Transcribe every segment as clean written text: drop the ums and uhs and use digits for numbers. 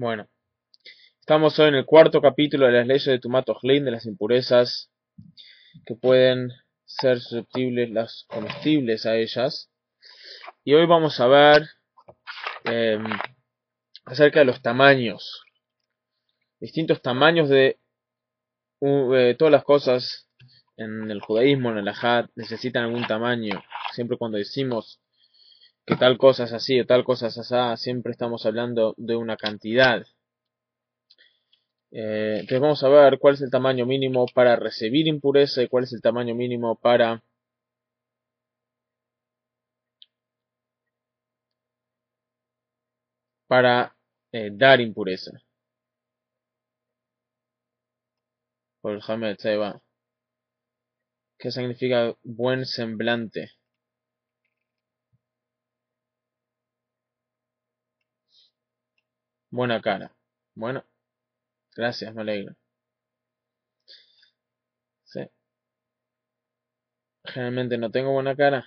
Bueno, estamos hoy en el cuarto capítulo de las leyes de Tumat Ojlin, de las impurezas que pueden ser susceptibles, las comestibles a ellas. Y hoy vamos a ver acerca de los tamaños, distintos tamaños de todas las cosas en el judaísmo, en el Ajad, necesitan algún tamaño. Siempre cuando decimos que tal cosa es así o tal cosa es así, siempre estamos hablando de una cantidad. Entonces vamos a ver cuál es el tamaño mínimo para recibir impureza y cuál es el tamaño mínimo para dar impureza. Por el Hametz, ahí va. ¿Qué significa buen semblante? Buena cara. Bueno, gracias, me alegro. Sí. Generalmente no tengo buena cara.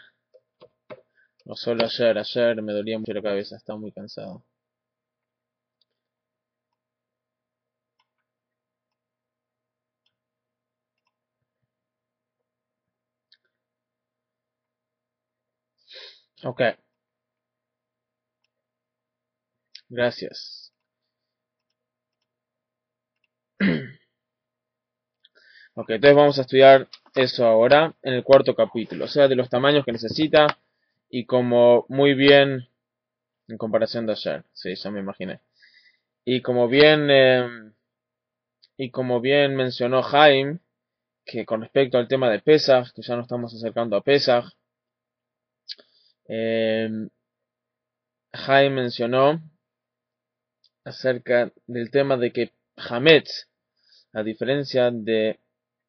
O solo ayer me dolía mucho la cabeza, estaba muy cansado. Ok, gracias. Ok, entonces vamos a estudiar eso ahora en el cuarto capítulo, o sea, de los tamaños que necesita y como muy bien en comparación de ayer, sí, ya me imaginé. Y como bien mencionó Jaime, que con respecto al tema de Pesaj, que ya nos estamos acercando a Pesaj, eh, Jaime mencionó acerca del tema de que Hametz, a diferencia de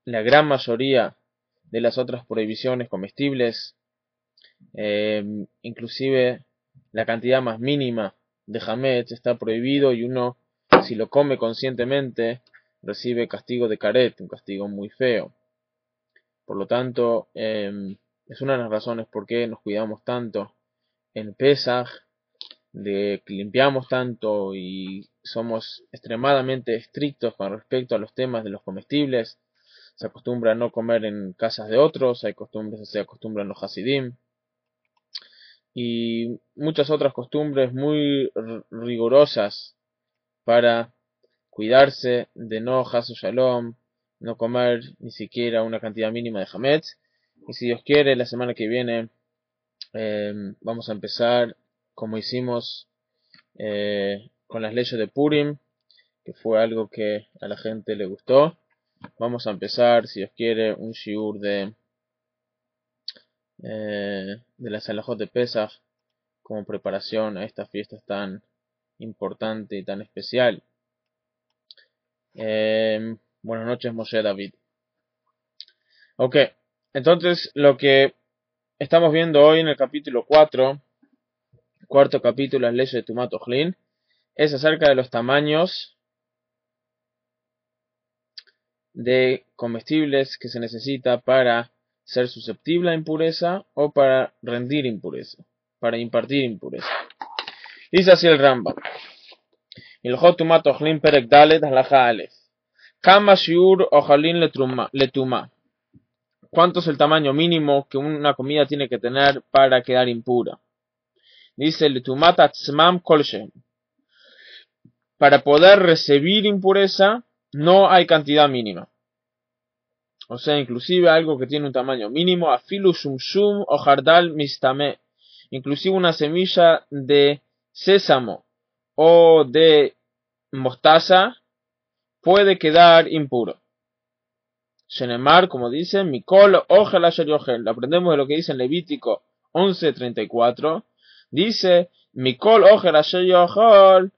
la gran mayoría de las otras prohibiciones comestibles, inclusive la cantidad más mínima de Hametz está prohibido y uno, si lo come conscientemente, recibe castigo de caret, un castigo muy feo. Por lo tanto, es una de las razones por qué nos cuidamos tanto en Pesaj, de que limpiamos tanto y somos extremadamente estrictos con respecto a los temas de los comestibles. Se acostumbra a no comer en casas de otros, se acostumbran los hasidim y muchas otras costumbres muy rigurosas para cuidarse de no hasu shalom, no comer ni siquiera una cantidad mínima de hametz. Y si Dios quiere, la semana que viene vamos a empezar como hicimos con las leyes de Purim, que fue algo que a la gente le gustó. Vamos a empezar, si Dios quiere, un shiur de las halajot de Pesach como preparación a esta fiesta tan importante y tan especial. Buenas noches, Moshe David. Ok, entonces lo que estamos viendo hoy en el capítulo 4, cuarto capítulo, las leyes de Tumat Ojlin, es acerca de los tamaños de comestibles que se necesita para ser susceptible a impureza o para rendir impureza, para impartir impureza. Dice así el Rambam: Ilhot Tumat Ojlin Perek Dalet Halacha Aleph. Kama shiur Ojlin letuma. ¿Cuánto es el tamaño mínimo que una comida tiene que tener para quedar impura? Dice letumat atzmam kolshem. Para poder recibir impureza no hay cantidad mínima. O sea, inclusive algo que tiene un tamaño mínimo, afilu shumshum o jardal mistame, inclusive una semilla de sésamo o de mostaza puede quedar impuro. Shenemar, como dice, Mikol Ojel Asher Yochel, aprendemos de lo que dice en Levítico 11:34, dice, Mikol Ojel Asher Yochel,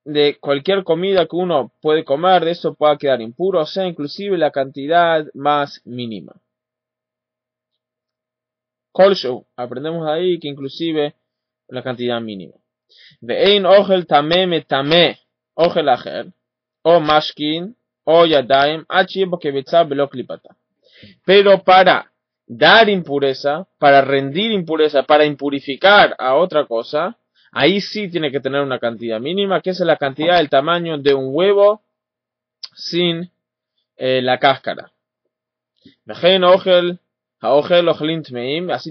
de cualquier comida que uno puede comer, de eso pueda quedar impuro, o sea, inclusive la cantidad más mínima. Kolshu, aprendemos de ahí que inclusive la cantidad mínima. Ve'ein Ojel Tameh Metameh Ojel Acher, o Mashkin, o Yadaim, pero para dar impureza, para rendir impureza, para impurificar a otra cosa, ahí sí tiene que tener una cantidad mínima, que es la cantidad del tamaño de un huevo sin la cáscara. Así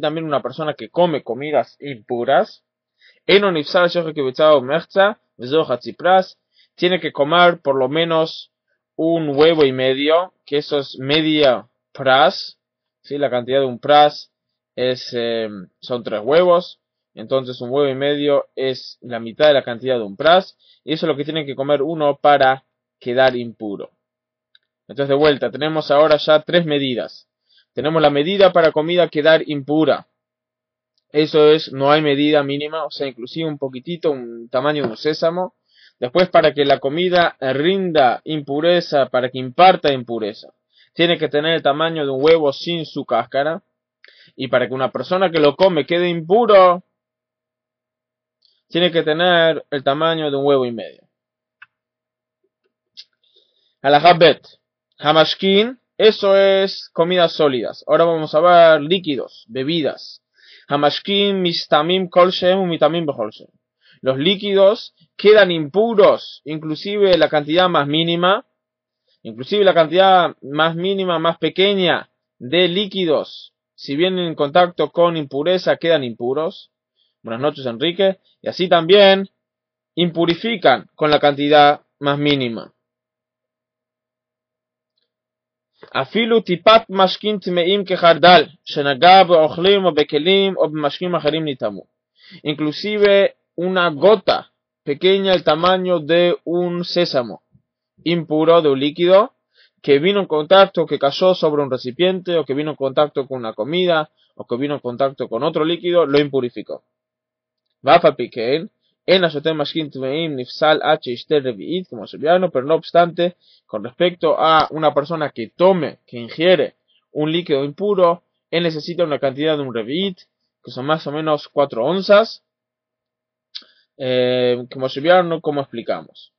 también una persona que come comidas impuras, tiene que comer por lo menos un huevo y medio, que eso es media pras, ¿sí? La cantidad de un pras son 3 huevos, entonces un huevo y medio es la mitad de la cantidad de un pras, y eso es lo que tiene que comer uno para quedar impuro. Entonces de vuelta, tenemos ahora ya 3 medidas. Tenemos la medida para comida quedar impura. Eso es, no hay medida mínima, o sea, inclusive un poquitito, un tamaño de un sésamo. Después, para que la comida rinda impureza, para que imparta impureza, tiene que tener el tamaño de un huevo sin su cáscara. Y para que una persona que lo come quede impuro, tiene que tener el tamaño de un huevo y medio. Halajá bet. Hamashkin, eso es comidas sólidas. Ahora vamos a ver líquidos, bebidas. Hamashkin mistamim kolshem mitamim beholshem. Los líquidos quedan impuros, inclusive la cantidad más mínima, más pequeña de líquidos, si vienen en contacto con impureza, quedan impuros. Buenas noches, Enrique. Y así también impurifican con la cantidad más mínima. Afilu tipat mashkin tmeim kehardal, shenagah beochlim o bekelim o bemashkim acherim nitamu. Inclusive una gota pequeña, el tamaño de un sésamo impuro, de un líquido, que vino en contacto, que cayó sobre un recipiente, o que vino en contacto con una comida, o que vino en contacto con otro líquido, lo impurificó. Pero no obstante, con respecto a una persona que ingiere un líquido impuro, él necesita una cantidad de un revi'it, que son más o menos 4 onzas, como explicamos.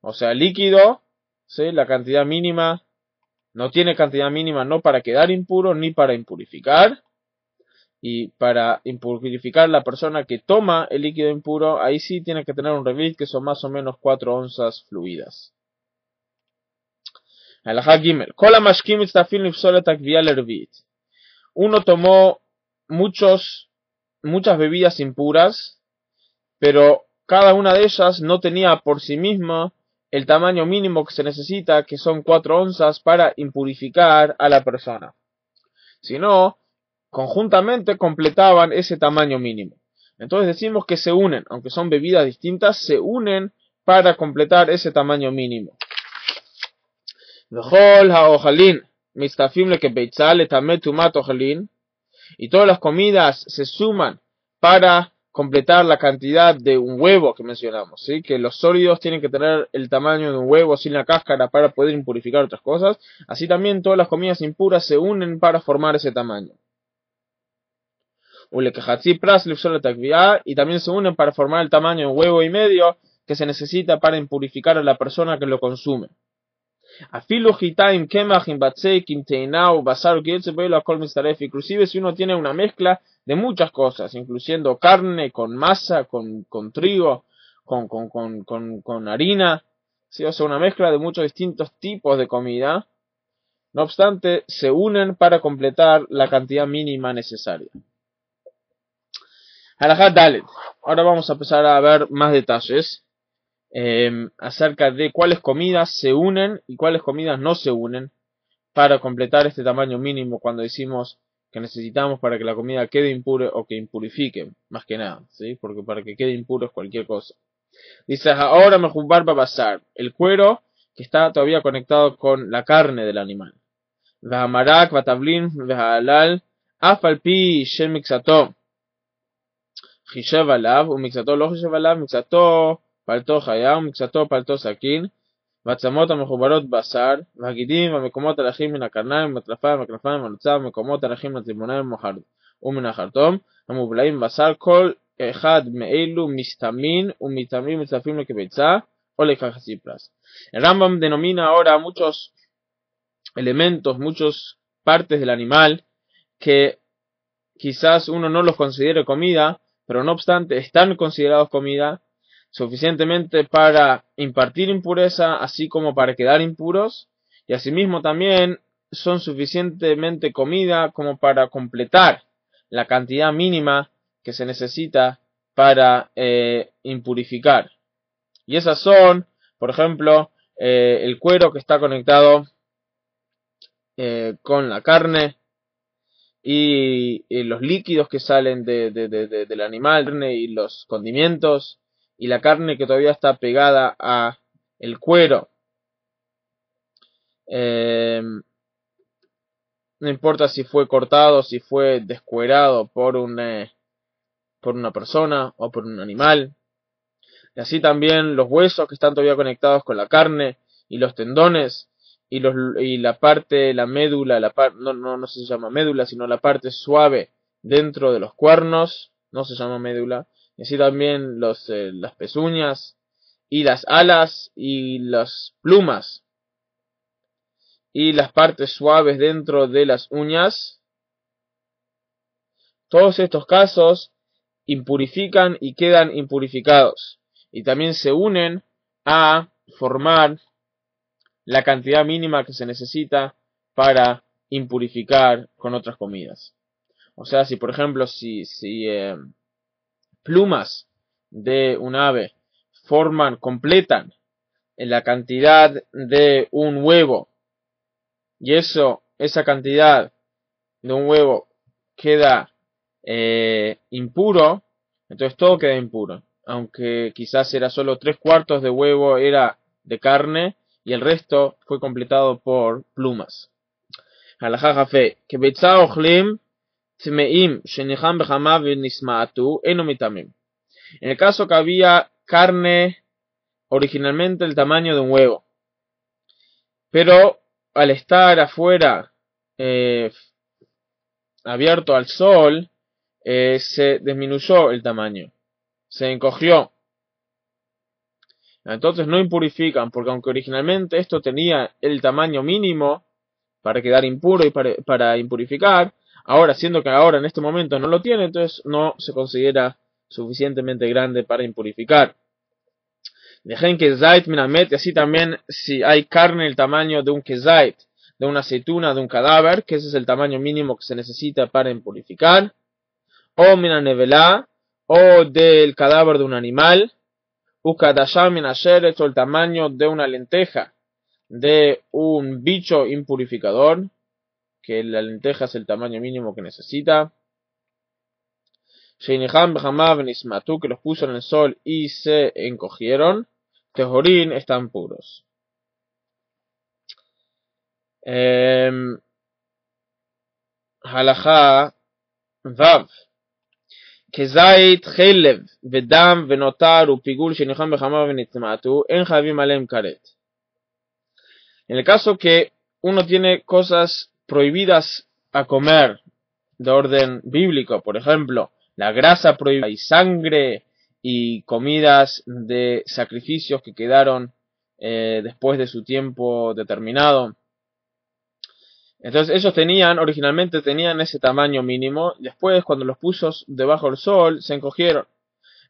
O sea, líquido, ¿sí? La cantidad mínima, no tiene cantidad mínima no para quedar impuro ni para impurificar. Y para impurificar la persona que toma el líquido impuro, ahí sí tiene que tener un revi'it, que son más o menos 4 onzas fluidas. Halajá gimel. Uno tomó muchas bebidas impuras, pero cada una de ellas no tenía por sí misma el tamaño mínimo que se necesita, que son 4 onzas, para impurificar a la persona, sino conjuntamente completaban ese tamaño mínimo. Entonces decimos que se unen, aunque son bebidas distintas, se unen para completar ese tamaño mínimo. Y todas las comidas se suman para completar la cantidad de un huevo que mencionamos, ¿sí? Que los sólidos tienen que tener el tamaño de un huevo sin la cáscara para poder impurificar otras cosas. Así también todas las comidas impuras se unen para formar ese tamaño. Y también se unen para formar el tamaño de un huevo y medio que se necesita para impurificar a la persona que lo consume. Inclusive si uno tiene una mezcla de muchas cosas, incluyendo carne con masa, con trigo, con harina, ¿sí? O sea, una mezcla de muchos distintos tipos de comida, no obstante, se unen para completar la cantidad mínima necesaria. Halajá Dalet. Ahora vamos a empezar a ver más detalles acerca de cuáles comidas se unen y cuáles comidas no se unen para completar este tamaño mínimo cuando decimos que necesitamos para que la comida quede impura o que impurifique, más que nada, ¿sí? Porque para que quede impuro es cualquier cosa. Dice, ahora me juzgar babasar, el cuero que está todavía conectado con la carne del animal. Vahamarak, vatablin, vahalal, afalpi, shem mixato. חישב עליו, ומקצתו לא חישב עליו, מקצתו פלטו חיה, ומקצתו פלטו סכין, והעצמות המחוברות בשר, והגידים, והמקומות הלכים מן הקרניים, ומטרפיים, והכנפיים, והנוצה, ומקומות הלכים מן הטיבוניים ומן החרטום, המובלעים בשר, כל אחד מאלו מסתמין, ומטעמים מצטרפים לכביצה, o לחצי פרס. El Rambam denomina ahora muchos elementos, muchas partes del animal, que quizás uno no los considere comida, pero no obstante están considerados comida, suficientemente para impartir impureza, así como para quedar impuros, y asimismo también son suficientemente comida como para completar la cantidad mínima que se necesita para impurificar. Y esas son, por ejemplo, el cuero que está conectado con la carne, y los líquidos que salen del animal, y los condimentos, y la carne que todavía está pegada a el cuero. No importa si fue cortado, si fue descuerado por una persona o por un animal. Y así también los huesos que están todavía conectados con la carne, y los tendones, y la parte, la médula, no se llama médula, sino la parte suave dentro de los cuernos, no se llama médula. Y así también las pezuñas, y las alas, y las plumas, y las partes suaves dentro de las uñas. Todos estos casos impurifican y quedan impurificados, y también se unen a formar la cantidad mínima que se necesita para impurificar con otras comidas. O sea, si por ejemplo, si plumas de un ave completan en la cantidad de un huevo, y esa cantidad de un huevo queda impuro, entonces todo queda impuro. Aunque quizás era solo 3/4 de huevo era de carne, y el resto fue completado por plumas. Halajá Jafé, que beitzá ochlim tmeim shenicham bechama v'nisma'atu eno mitamim. En el caso que había carne originalmente el tamaño de un huevo, pero al estar afuera abierto al sol, se disminuyó el tamaño, se encogió. Entonces no impurifican, porque aunque originalmente esto tenía el tamaño mínimo para quedar impuro y para impurificar, ahora, siendo que ahora en este momento no lo tiene, entonces no se considera suficientemente grande para impurificar. Dejen que zait minamet, y así también si hay carne el tamaño de un kezait, de una aceituna, de un cadáver, que ese es el tamaño mínimo que se necesita para impurificar, o minanevelá, o del cadáver de un animal, ukadasham minasheret, o el tamaño de una lenteja, de un bicho impurificador, que la lenteja es el tamaño mínimo que necesita. Sheiniham b'chama v'nismatu, que los puso en el sol y se encogieron. Tejorín, están puros. Halajá Vav, כזית, חלב ודם ונותר ופיגול שניחם בחמה ונטמעתו, אין חייבים עליהם כרת. En el caso que uno tiene cosas prohibidas a comer de orden bíblico, por ejemplo, la grasa prohibida y sangre y comidas de sacrificios que quedaron después de su tiempo determinado. Entonces ellos originalmente tenían ese tamaño mínimo, después cuando los puso debajo del sol se encogieron.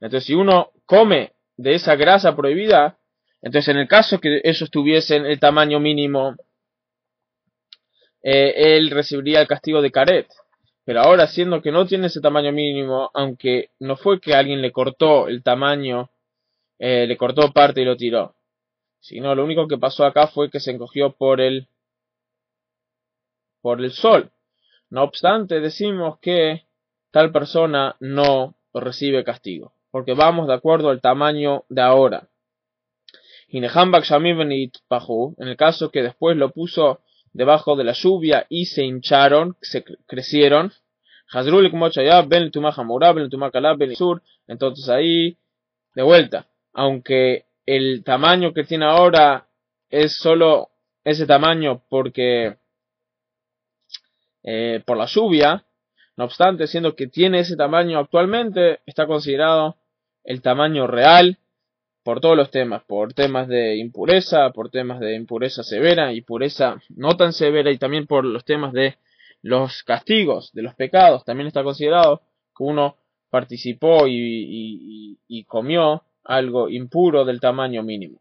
Entonces si uno come de esa grasa prohibida, entonces en el caso que ellos tuviesen el tamaño mínimo, él recibiría el castigo de caret. Pero ahora, siendo que no tiene ese tamaño mínimo, aunque no fue que alguien le cortó el tamaño, le cortó parte y lo tiró, sino lo único que pasó acá fue que se encogió por el sol. No obstante, decimos que tal persona no recibe castigo, porque vamos de acuerdo al tamaño de ahora. En el caso que después lo puso debajo de la lluvia y se hincharon, se crecieron, entonces ahí, de vuelta, aunque el tamaño que tiene ahora es solo ese tamaño porque por la lluvia, no obstante, siendo que tiene ese tamaño actualmente, está considerado el tamaño real por todos los temas, por temas de impureza severa y pureza no tan severa, y también por los temas de los castigos, de los pecados. También está considerado que uno participó y comió algo impuro del tamaño mínimo.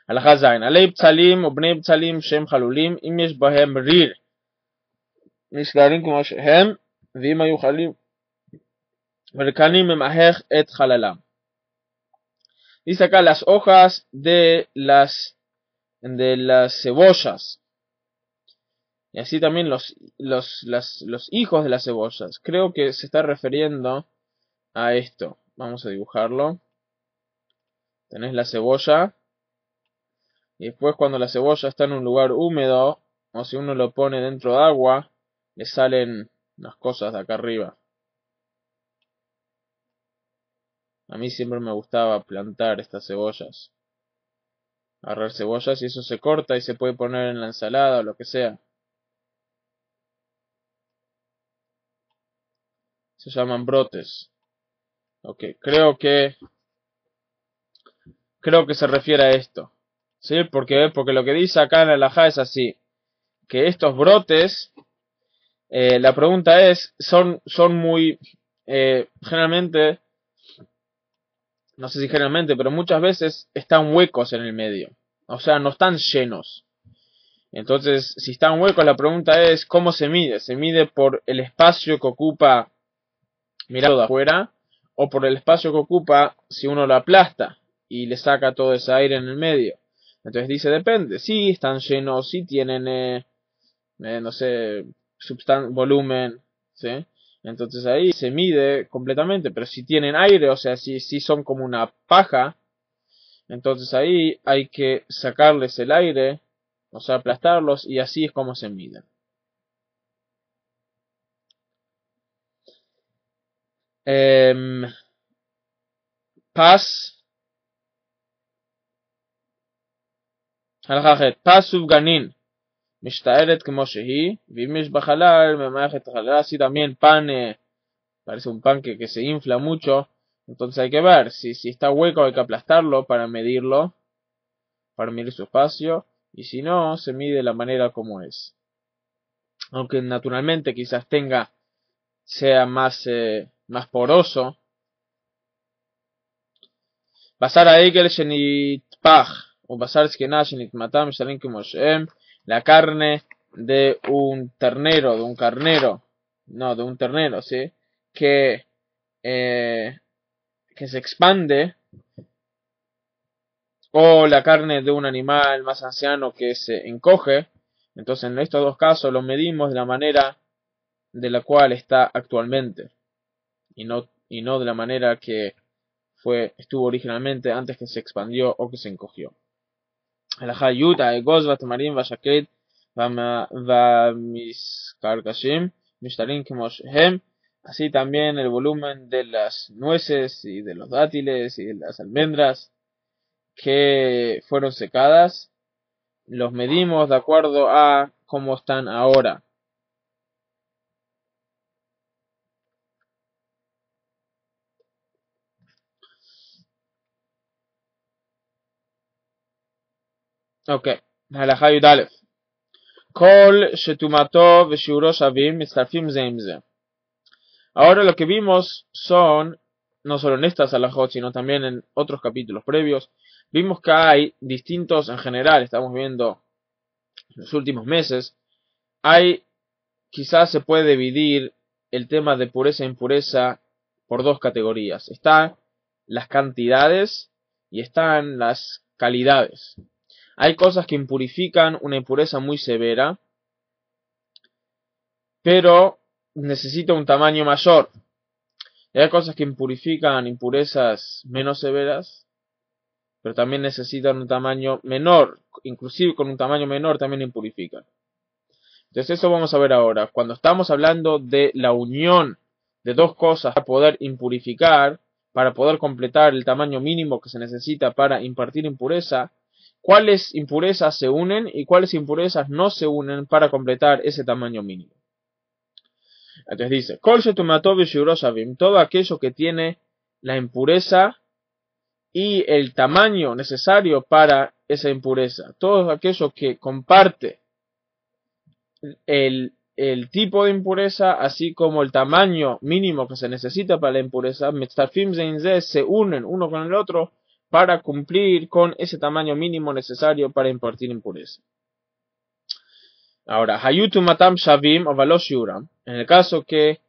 הלכה ז' עלי בצלים ובני בצלים שהם חלולים אם יש בהם ריר נשארים כמו שהם ואם היו חלים ורקנים ממהך את חללם. Dice acá las hojas de las cebollas y así también los hijos de las cebollas. Creo que se está refiriendo a esto. Vamos a dibujarlo. Tenés la cebolla y después cuando la cebolla está en un lugar húmedo o si uno lo pone dentro de agua le salen las cosas de acá arriba. A mí siempre me gustaba plantar estas cebollas, agarrar cebollas y eso se corta y se puede poner en la ensalada o lo que sea. Se llaman brotes. Ok, creo que se refiere a esto. ¿Sí? Porque lo que dice acá en el halajá es así. Que estos brotes, la pregunta es, son muy, generalmente, no sé si generalmente, pero muchas veces están huecos en el medio. O sea, no están llenos. Entonces, si están huecos, la pregunta es, ¿cómo se mide? ¿Se mide por el espacio que ocupa mirado de afuera? ¿O por el espacio que ocupa si uno lo aplasta y le saca todo ese aire en el medio? Entonces dice, depende. Si están llenos, si tienen, no sé, volumen, ¿sí? Entonces ahí se mide completamente. Pero si tienen aire, o sea, si son como una paja, entonces ahí hay que sacarles el aire, o sea, aplastarlos, y así es como se miden. פס, הלכה ח' פס סופגנין משתערת כמו שהיא, ואם יש בחלל ממערכת את החלל, así también pan, parece un pan que se infla mucho, entonces hay que ver, si está hueco hay que aplastarlo para medirlo, para medir su espacio, y si no, se mide la manera como es. Aunque naturalmente quizás sea más poroso. בשר העגל שנטפח o בשר זקנה שנטמתה משתלים כמו שהם, la carne de un ternero, ¿sí? Que se expande, o la carne de un animal más anciano que se encoge. Entonces en estos dos casos lo medimos de la manera de la cual está actualmente y no de la manera que estuvo originalmente antes que se expandió o que se encogió. הלכה י' האגוז והתמרים והשקד והמסקרקשים משתלים כמו שהם, así también el volumen de las nueces y de los dátiles y de las almendras que fueron secadas, los medimos de acuerdo a cómo están ahora. Ok, הלכה י"א כל שטומאתו ושיעורו שווים מצטרפים זה עם זה. Ahora lo que vimos son, no solo en estas halajot, sino también en otros capítulos previos, vimos que hay distintos, en general, estamos viendo en los últimos meses, quizás se puede dividir el tema de pureza e impureza por dos categorías. Están las cantidades y están las calidades. Hay cosas que impurifican una impureza muy severa, pero necesita un tamaño mayor. Y hay cosas que impurifican impurezas menos severas, pero también necesitan un tamaño menor. Inclusive con un tamaño menor también impurifican. Entonces eso vamos a ver ahora. Cuando estamos hablando de la unión de dos cosas para poder impurificar, para poder completar el tamaño mínimo que se necesita para impartir impureza, ¿cuáles impurezas se unen y cuáles impurezas no se unen para completar ese tamaño mínimo? Entonces dice, Kol shetumatov v'shiuro shavim, todo aquello que tiene la impureza y el tamaño necesario para esa impureza, todo aquello que comparte el el tipo de impureza, así como el tamaño mínimo que se necesita para la impureza, Metzarfim zein ze, se unen uno con el otro para cumplir con ese tamaño mínimo necesario para impartir impureza. Ahora, Hayutu matam shavim o valosh yuram, en el caso que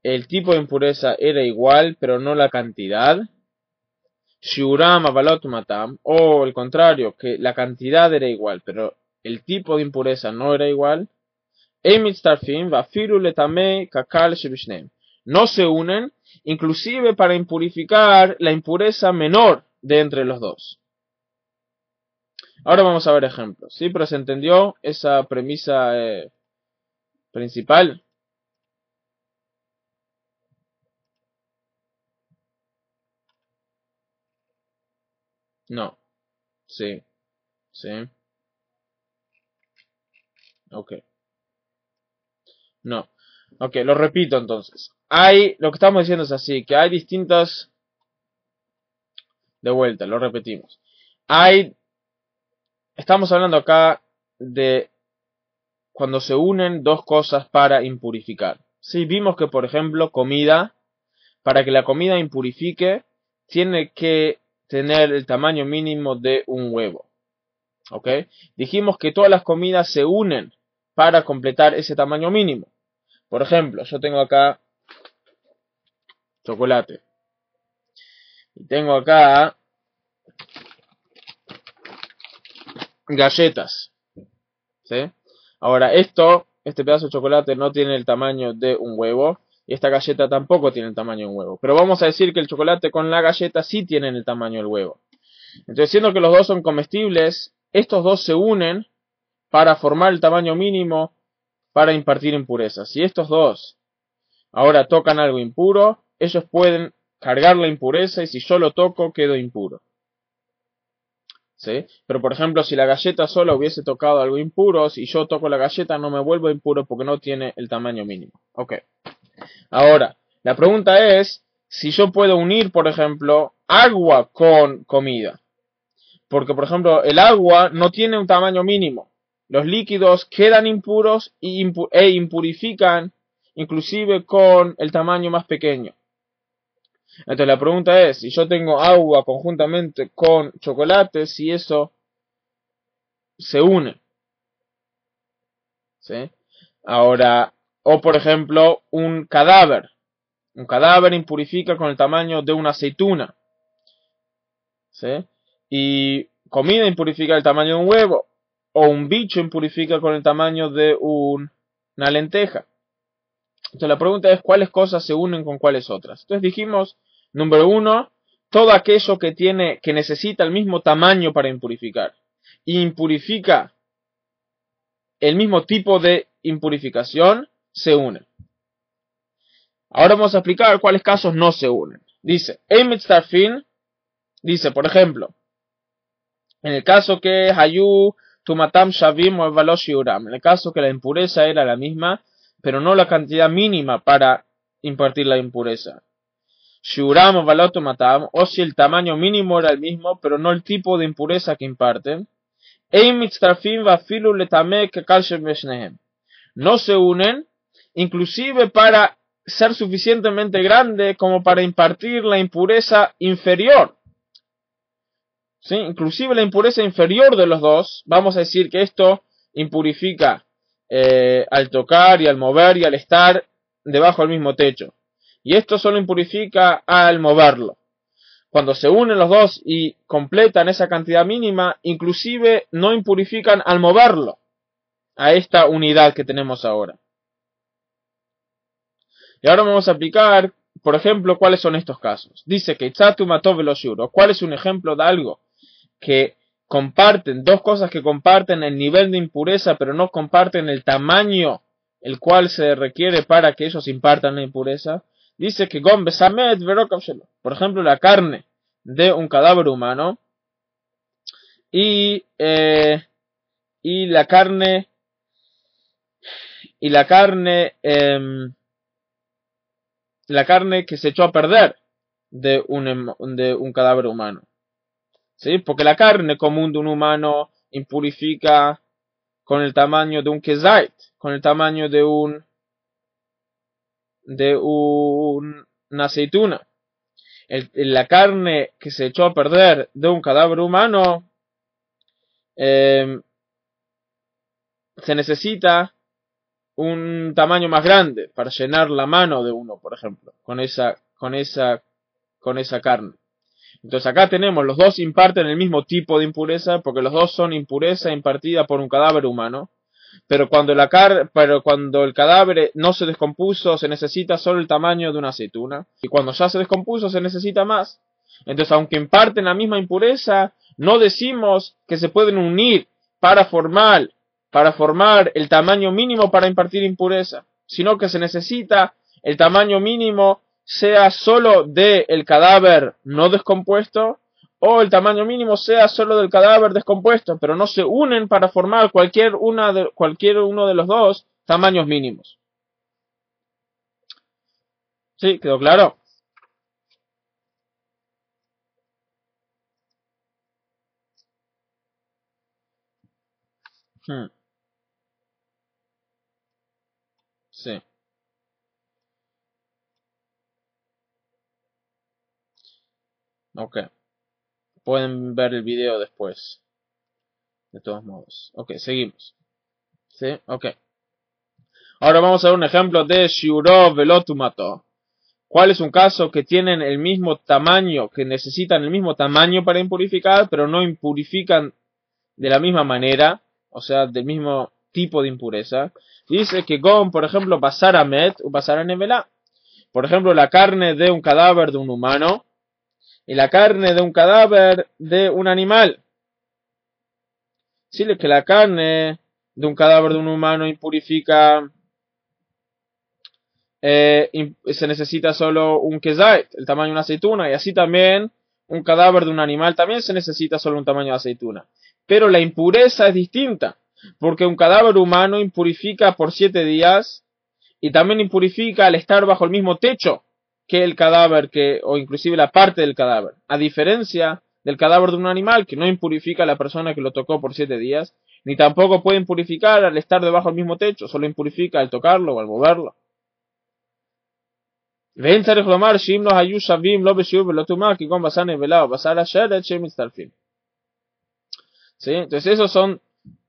el tipo de impureza era igual, pero no la cantidad, shiuram avalot matam, o el contrario, que la cantidad era igual, pero el tipo de impureza no era igual, no se unen, inclusive para impurificar la impureza menor de entre los dos. Ahora vamos a ver ejemplos, ¿sí? Pero se entendió esa premisa principal. No. Sí. Sí. Ok. No. Ok, lo repito entonces. Lo que estamos diciendo es así, que hay distintas... De vuelta, lo repetimos. Estamos hablando acá de cuando se unen dos cosas para impurificar. Sí, vimos que, por ejemplo, comida, para que la comida impurifique, tiene que tener el tamaño mínimo de un huevo. ¿Ok? Dijimos que todas las comidas se unen para completar ese tamaño mínimo. Por ejemplo, yo tengo acá chocolate. Y tengo acá galletas. ¿Sí? Ahora, este pedazo de chocolate no tiene el tamaño de un huevo. Y esta galleta tampoco tiene el tamaño de un huevo. Pero vamos a decir que el chocolate con la galleta sí tienen el tamaño del huevo. Entonces, siendo que los dos son comestibles, estos dos se unen para formar el tamaño mínimo para impartir impurezas. Si estos dos ahora tocan algo impuro, ellos pueden cargar la impureza y si yo lo toco, quedo impuro. ¿Sí? Pero por ejemplo, si la galleta sola hubiese tocado algo impuro, si yo toco la galleta no me vuelvo impuro porque no tiene el tamaño mínimo. Ok. Ahora, la pregunta es si yo puedo unir, por ejemplo, agua con comida. Porque, por ejemplo, el agua no tiene un tamaño mínimo. Los líquidos quedan impuros e impurifican inclusive con el tamaño más pequeño. Entonces la pregunta es, si yo tengo agua conjuntamente con chocolate, si eso se une. ¿Sí? Ahora, o por ejemplo, un cadáver. Un cadáver impurifica con el tamaño de una aceituna. ¿Sí? Y comida impurifica el tamaño de un huevo. O un bicho impurifica con el tamaño de una lenteja. Entonces la pregunta es cuáles cosas se unen con cuáles otras. Entonces dijimos, número uno, todo aquello que necesita el mismo tamaño para impurificar. Y impurifica el mismo tipo de impurificación, se une. Ahora vamos a explicar cuáles casos no se unen. Dice, dice, por ejemplo, en el caso que Hayu Tumatam Shavim o Valosh Yuram, en el caso que la impureza era la misma, pero no la cantidad mínima para impartir la impureza. Shuram o Valot Tumatam, o si el tamaño mínimo era el mismo, pero no el tipo de impureza que imparten. No se unen, inclusive para ser suficientemente grande como para impartir la impureza inferior. ¿Sí? Inclusive la impureza inferior de los dos, vamos a decir que esto impurifica al tocar y al mover y al estar debajo del mismo techo. Y esto solo impurifica al moverlo. Cuando se unen los dos y completan esa cantidad mínima, inclusive no impurifican al moverlo a esta unidad que tenemos ahora. Y ahora vamos a aplicar, por ejemplo, cuáles son estos casos. Dice que Itzatu mató veloshuro. ¿Cuál es un ejemplo de algo que comparten, dos cosas que comparten el nivel de impureza, pero no comparten el tamaño el cual se requiere para que ellos impartan la impureza? Dice que Gom Besamet Verokavshelo. Por ejemplo, la carne de un cadáver humano y la carne que se echó a perder de un cadáver humano. ¿Sí? Porque la carne común de un humano impurifica con el tamaño de un kezait, con el tamaño de una aceituna. La carne que se echó a perder de un cadáver humano, se necesita un tamaño más grande para llenar la mano de uno, por ejemplo, con esa carne. Entonces acá tenemos, los dos imparten el mismo tipo de impureza, porque los dos son impureza impartida por un cadáver humano, pero cuando el cadáver no se descompuso, se necesita solo el tamaño de una aceituna, y cuando ya se descompuso, se necesita más. Entonces, aunque imparten la misma impureza, no decimos que se pueden unir para formar el tamaño mínimo para impartir impureza, sino que se necesita el tamaño mínimo sea solo del cadáver no descompuesto, o el tamaño mínimo sea solo del cadáver descompuesto, pero no se unen para formar cualquier uno de los dos tamaños mínimos. ¿Sí? ¿Quedó claro? Sí. Ok. Pueden ver el video después. De todos modos. Ok, seguimos. ¿Sí? Ok. Ahora vamos a ver un ejemplo de Shiuro Velotumato. ¿Cuál es un caso que tienen el mismo tamaño, que necesitan el mismo tamaño para impurificar, pero no impurifican de la misma manera, o sea, del mismo tipo de impureza? Dice que con, por ejemplo, basar amet o basar anevelá. Por ejemplo, la carne de un cadáver de un humano y la carne de un cadáver de un animal. Decirle que la carne de un cadáver de un humano impurifica, se necesita solo un kezait, el tamaño de una aceituna, y así también un cadáver de un animal también se necesita solo un tamaño de aceituna. Pero la impureza es distinta, porque un cadáver humano impurifica por 7 días y también impurifica al estar bajo el mismo techo que el cadáver, o inclusive la parte del cadáver, a diferencia del cadáver de un animal que no impurifica a la persona que lo tocó por 7 días, ni tampoco puede impurificar al estar debajo del mismo techo, solo impurifica al tocarlo o al moverlo. ¿Sí? Entonces esos son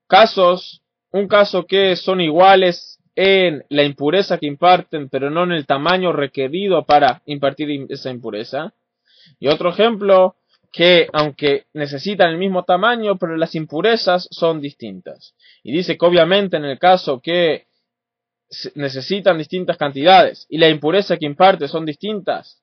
casos, un caso que son iguales en la impureza que imparten, pero no en el tamaño requerido para impartir esa impureza. Y otro ejemplo, que aunque necesitan el mismo tamaño, pero las impurezas son distintas. Y dice que obviamente en el caso que necesitan distintas cantidades y la impureza que imparte son distintas,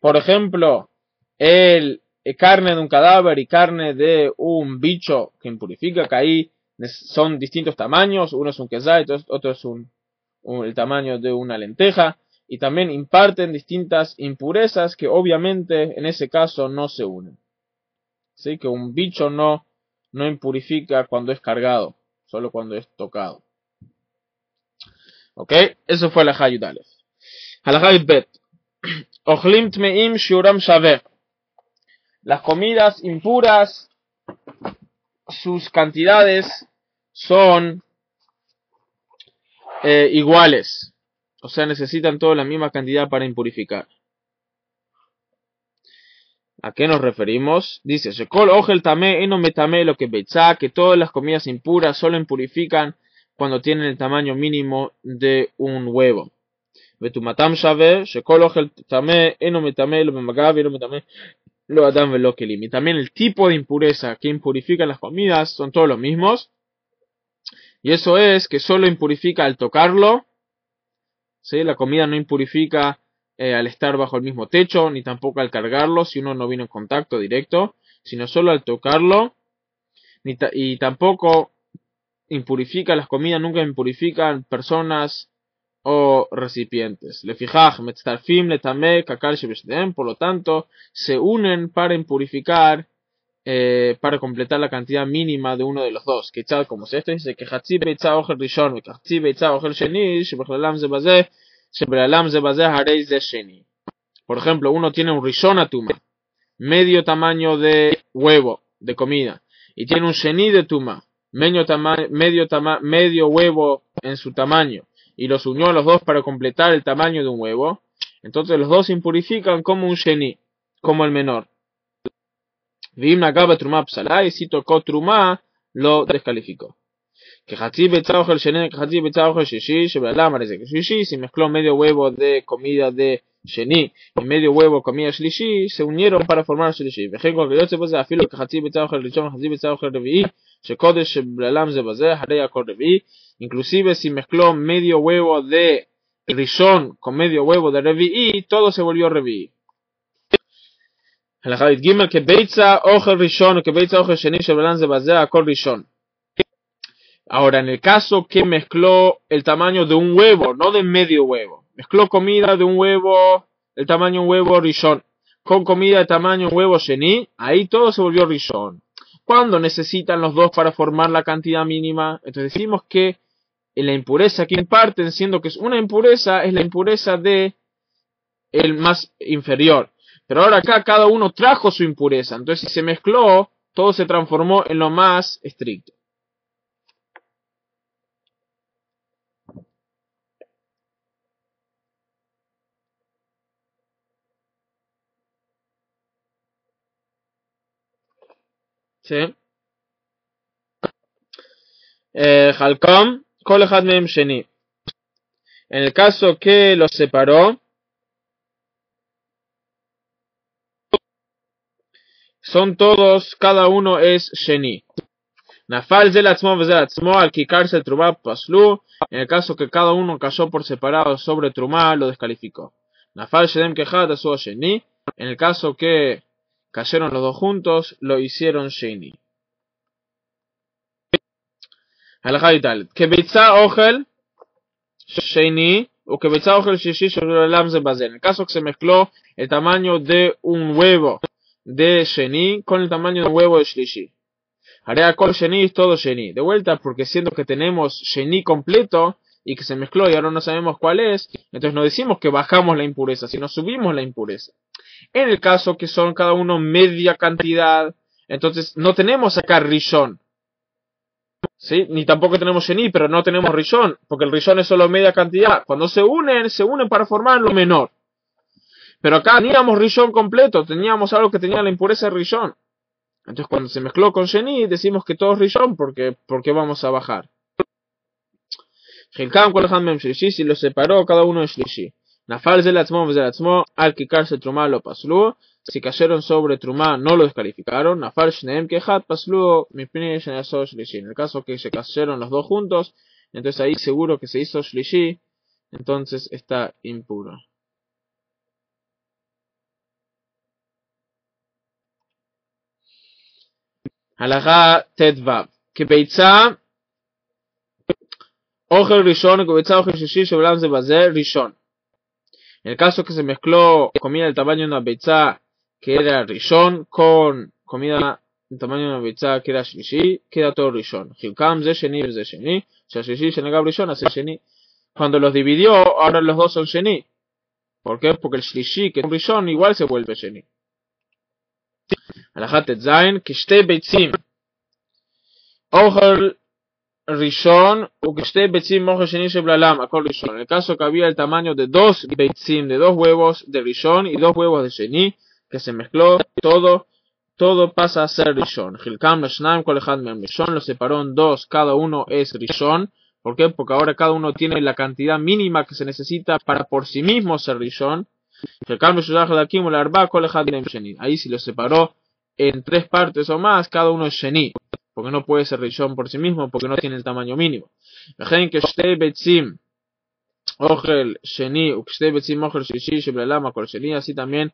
por ejemplo, carne de un cadáver y carne de un bicho que impurifica, que ahí son distintos tamaños, uno es un quesay, otro es el tamaño de una lenteja, y también imparten distintas impurezas que obviamente en ese caso no se unen. ¿Sí? Que un bicho no impurifica cuando es cargado, solo cuando es tocado. ¿Ok? Eso fue la Hayud Aleph. Halachayut Bet. Ochlim tmeim shuram shaveh. Las comidas impuras, sus cantidades son iguales. O sea, necesitan toda la misma cantidad para impurificar. ¿A qué nos referimos? Dice, Shekol ogel tamé eno metame lo que beitzá, que todas las comidas impuras solo impurifican cuando tienen el tamaño mínimo de un huevo. Betumatam shave, Shekol ogel tamé eno metame lo memagav eno metame lo adam velo kelim. Y también el tipo de impureza que impurifican las comidas son todos los mismos. Y eso es que solo impurifica al tocarlo. ¿Sí? La comida no impurifica al estar bajo el mismo techo, ni tampoco al cargarlo, si uno no vino en contacto directo, sino solo al tocarlo, y tampoco impurifica las comidas, nunca impurifican personas o recipientes. Le fijaj, metztarfim, le tamé, kakal shebeshdem, por lo tanto, se unen para impurificar, para completar la cantidad mínima de uno de los dos. Que como se esto dice que hatzi beitza ochel rishon, que hatzi beitza ochel sheni, shebechlalam zebazeh, shebechlalam zebazeh harei ze sheni. Por ejemplo, uno tiene un rishon atuma, medio tamaño de huevo, de comida, y tiene un sheni de tuma, medio huevo en su tamaño, y los unió a los dos para completar el tamaño de un huevo, entonces los dos se impurifican como un sheni, como el menor. Vim Nagaba Trumá Psalá, y si tocó Trumá, lo descalificó. Que Hatzi Betza Ojel Sheni, que Hatzi Betza Ojel Shishi, Shebralá parece que Shishi, si mezcló medio huevo de comida de Sheni y medio huevo comida Shlishi, se unieron para formar Shlishi. Vejengo que yo se puede afirmar que Hatzi Betza Ojel Rishon, Hatzi Betza Ojel Revi'i, Shekodesh Shebralam Zebazeh, Harei Kol Revi'i, inclusive si mezcló medio huevo de Rishon con medio huevo de Revi'i, todo se volvió Revi'i. Halachait Gimel que Beitza Ojel Rishon, que Beitza Ojel Sheni, Shebralam Zebazeh, Kol Rishon. Ahora, en el caso que mezcló el tamaño de un huevo, no de medio huevo, mezcló comida de un huevo, el tamaño de un huevo rishon, con comida de tamaño huevo sheni, ahí todo se volvió rishon. Cuando necesitan los dos para formar la cantidad mínima, entonces decimos que en la impureza que imparten, siendo que es una impureza, es la impureza de el más inferior. Pero ahora acá cada uno trajo su impureza, entonces si se mezcló, todo se transformó en lo más estricto. ¿Sí? Halkom, Kol Echad Mehem Sheni. En el caso que los separó, son todos, cada uno es Sheni. Nafal Zel Atzmo Vezel Atzmo, al quitarse Trumá Paslu, en el caso que cada uno cayó por separado sobre Trumá, lo descalificó. Nafal Shedem Kehad Asu Sheni, en el caso que cayeron los dos juntos, lo hicieron Sheni. Halajá y tal. Que Beitza Ojel Sheni, o que Beitza Ojel Shishi Shorelam Zebazel. En el caso que se mezcló el tamaño de un huevo de Sheni con el tamaño de un huevo de Shlishi. Haré Kol Sheni es todo Sheni. De vuelta, porque siendo que tenemos Sheni completo y que se mezcló y ahora no sabemos cuál es, entonces no decimos que bajamos la impureza, sino subimos la impureza. En el caso que son cada uno media cantidad, entonces no tenemos acá Rishon. ¿Sí? Ni tampoco tenemos Sheni, pero no tenemos Rishon, porque el Rishon es solo media cantidad. Cuando se unen para formar lo menor. Pero acá teníamos Rishon completo, teníamos algo que tenía la impureza de Rishon. Entonces cuando se mezcló con Sheni, decimos que todo es Rishon, porque vamos a bajar. Si lo separó cada uno de Shlishi. Nafal Zel Atzmo, al quitarse Trumá lo paslu. Si cayeron sobre Trumá no lo descalificaron. Nafal Shneem Kehat paslu, Mipnei Shenaso Shlishi. En el caso que se cayeron los dos juntos, entonces ahí seguro que se hizo Shlishi, entonces está impuro. Halajá Tetvav. Que Beitza Ojel Rishon, que Beitza Ojel Shishi, Sheblam Zebazer Rishon. En el caso que se mezcló comida del tamaño de una beitza que era Rishon con comida del tamaño de una beitza que era Shlishi, queda todo Rishon. Hilkam ze Sheni ze Sheni, o sea, Shlishi Shenegab Rishon hace Sheni. Cuando los dividió, ahora los dos son Sheni. ¿Por qué? Porque el Shlishi, que es un Rishon, igual se vuelve Sheni. Alajat Zain, que Shtei Beitzim. Ojel Rishon, o que Shtei Beitzim Ojel Sheni Sheblalam, Akol Rishon. En el caso que había el tamaño de dos Beitzim, de dos huevos de Rishon y dos huevos de Sheni, que se mezcló, todo pasa a ser Rishon. Hilkam Lashnaim Kol Echad Mehem Rishon, lo separó en dos, cada uno es Rishon. ¿Por qué? Porque ahora cada uno tiene la cantidad mínima que se necesita para por sí mismo ser Rishon. Ahí si lo separó en tres partes o más, cada uno es Sheni, porque no puede ser Rishon por sí mismo, porque no tiene el tamaño mínimo. Así también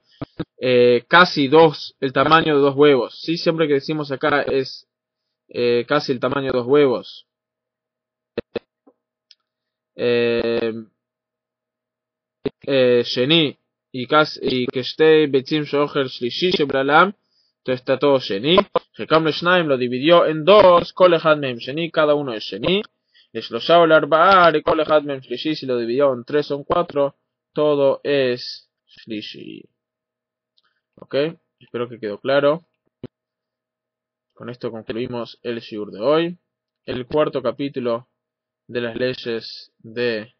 casi dos, el tamaño de dos huevos. Sí, siempre que decimos acá es casi el tamaño de dos huevos. Sheni y que esté Betzim Shocher Shlishi Shebralam, entonces está todo Sheni. Rekam Leshnaim lo dividió en dos, Kol Echad Mehem Sheni, cada uno es Sheni. Leshlosha o Larba'a, Kol Echad Mehem Shlishi, si lo dividió en tres o en cuatro, todo es Shlishi. Ok, espero que quedó claro. Con esto concluimos el shiur de hoy. el cuarto capítulo de las leyes de